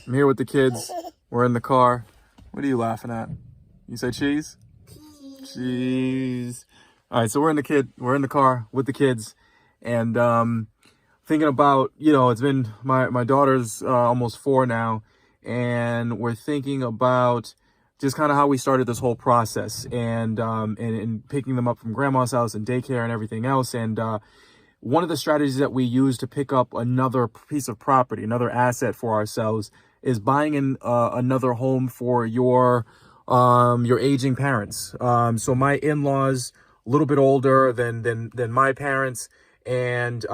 I'm here with the kids. We're in the car. What are you laughing at? You say cheese? Cheese. All right, so we're in the car with the kids, and thinking about, it's been my daughter's almost 4 now, and we're thinking about just kind of how we started this whole process, and picking them up from grandma's house and daycare and everything else. And one of the strategies that we use to pick up another piece of property, another asset for ourselves, is buying another home for your aging parents. So my in-laws, a little bit older than my parents, and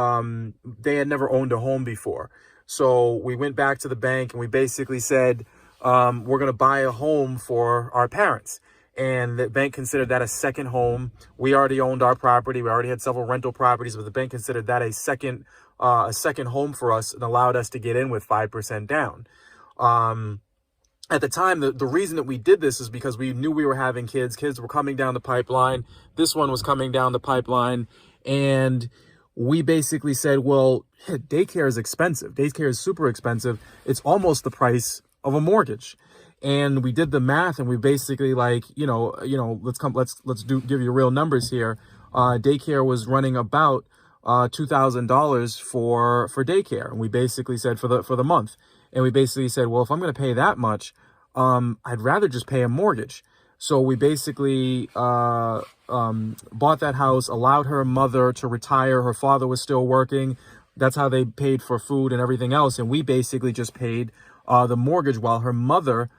they had never owned a home before. So we went back to the bank and we basically said, we're going to buy a home for our parents. And the bank considered that a second home. We already owned our property. We already had several rental properties, but the bank considered that a second home for us, and allowed us to get in with 5% down. At the time, the reason that we did this is because we knew we were having kids. Kids were coming down the pipeline. This one was coming down the pipeline. And we basically said, well, daycare is expensive. Daycare is super expensive. It's almost the price of a mortgage. And we did the math, and we basically let's give you real numbers here. Daycare was running about $2,000 for daycare, and we basically said for the month. And we basically said, well, if I'm going to pay that much, I'd rather just pay a mortgage. So we basically bought that house, allowed her mother to retire. Her father was still working. That's how they paid for food and everything else. And we basically just paid the mortgage while her mother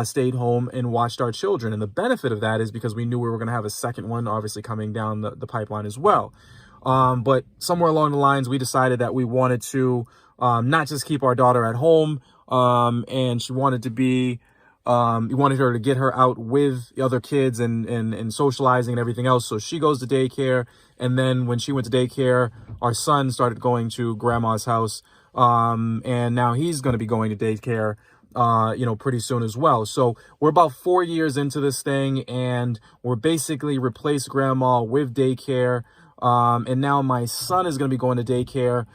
stayed home and watched our children. And the benefit of that is because we knew we were going to have a second one, obviously coming down the pipeline as well. But somewhere along the lines, we decided that we wanted to not just keep our daughter at home, and she wanted to be, we wanted her to get her out with the other kids and socializing and everything else. So she goes to daycare. And then when she went to daycare, our son started going to grandma's house. And now he's going to be going to daycare, pretty soon as well. So we're about 4 years into this thing, and we're basically replaced grandma with daycare. And now my son is going to be going to daycare.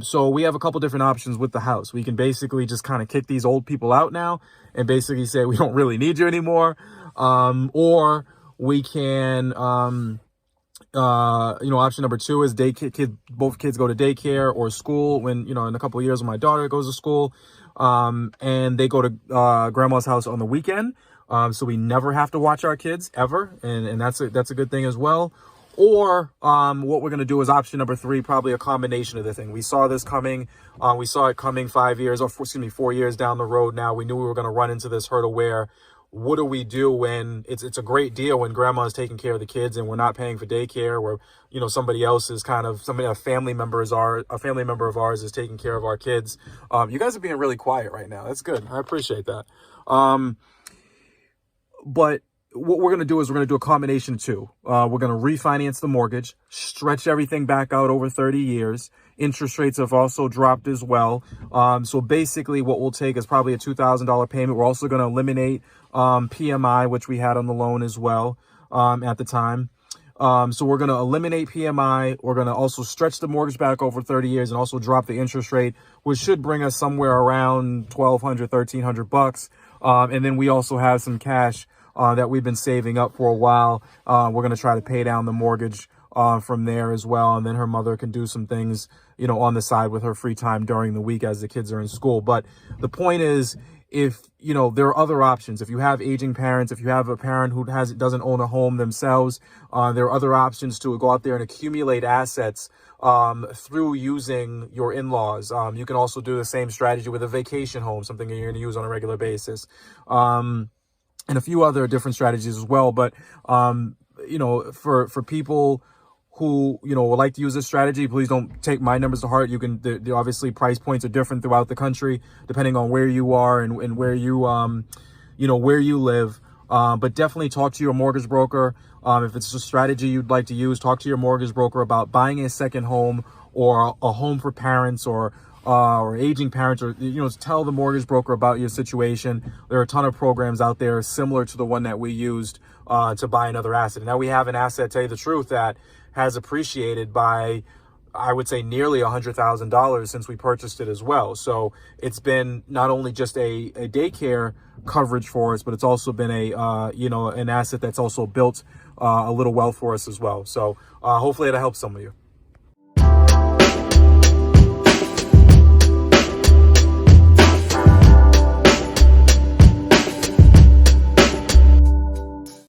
So we have a couple different options with the house. We can basically just kind of kick these old people out now and basically say, we don't really need you anymore. Or we can, option number 2 is both kids go to daycare or school when, in a couple of years when my daughter goes to school, and they go to, grandma's house on the weekend. So we never have to watch our kids ever. And that's a good thing as well. Or what we're going to do is option number 3, probably a combination of the thing. We saw this coming. We saw it coming 4 years down the road now. We knew we were going to run into this hurdle where, what do we do when it's a great deal when grandma's taking care of the kids and we're not paying for daycare, where, somebody else is a family member of ours is taking care of our kids. You guys are being really quiet right now. That's good. I appreciate that. But what we're going to do is we're going to do a combination of 2. We're going to refinance the mortgage, stretch everything back out over 30 years. Interest rates have also dropped as well. So basically what we'll take is probably a $2,000 payment. We're also going to eliminate PMI, which we had on the loan as well at the time. So we're going to eliminate PMI. We're going to also stretch the mortgage back over 30 years and also drop the interest rate, which should bring us somewhere around $1,200, $1,300. And then we also have some cash that we've been saving up for a while. We're going to try to pay down the mortgage from there as well. And then her mother can do some things, on the side with her free time during the week as the kids are in school. But the point is, if, there are other options. If you have aging parents, if you have a parent who doesn't own a home themselves, there are other options to go out there and accumulate assets through using your in-laws. You can also do the same strategy with a vacation home, something you're going to use on a regular basis. And a few other different strategies as well. But, for people who, would like to use this strategy, please don't take my numbers to heart. Obviously price points are different throughout the country, depending on where you are and where you, where you live. But definitely talk to your mortgage broker. If it's a strategy you'd like to use, talk to your mortgage broker about buying a second home or a home for parents or aging parents, or, tell the mortgage broker about your situation. There are a ton of programs out there similar to the one that we used to buy another asset. Now we have an asset, to tell you the truth, that has appreciated by I would say nearly $100,000 since we purchased it as well. So it's been not only just a daycare coverage for us, but it's also been a, an asset that's also built a little wealth for us as well. So hopefully it'll help some of you.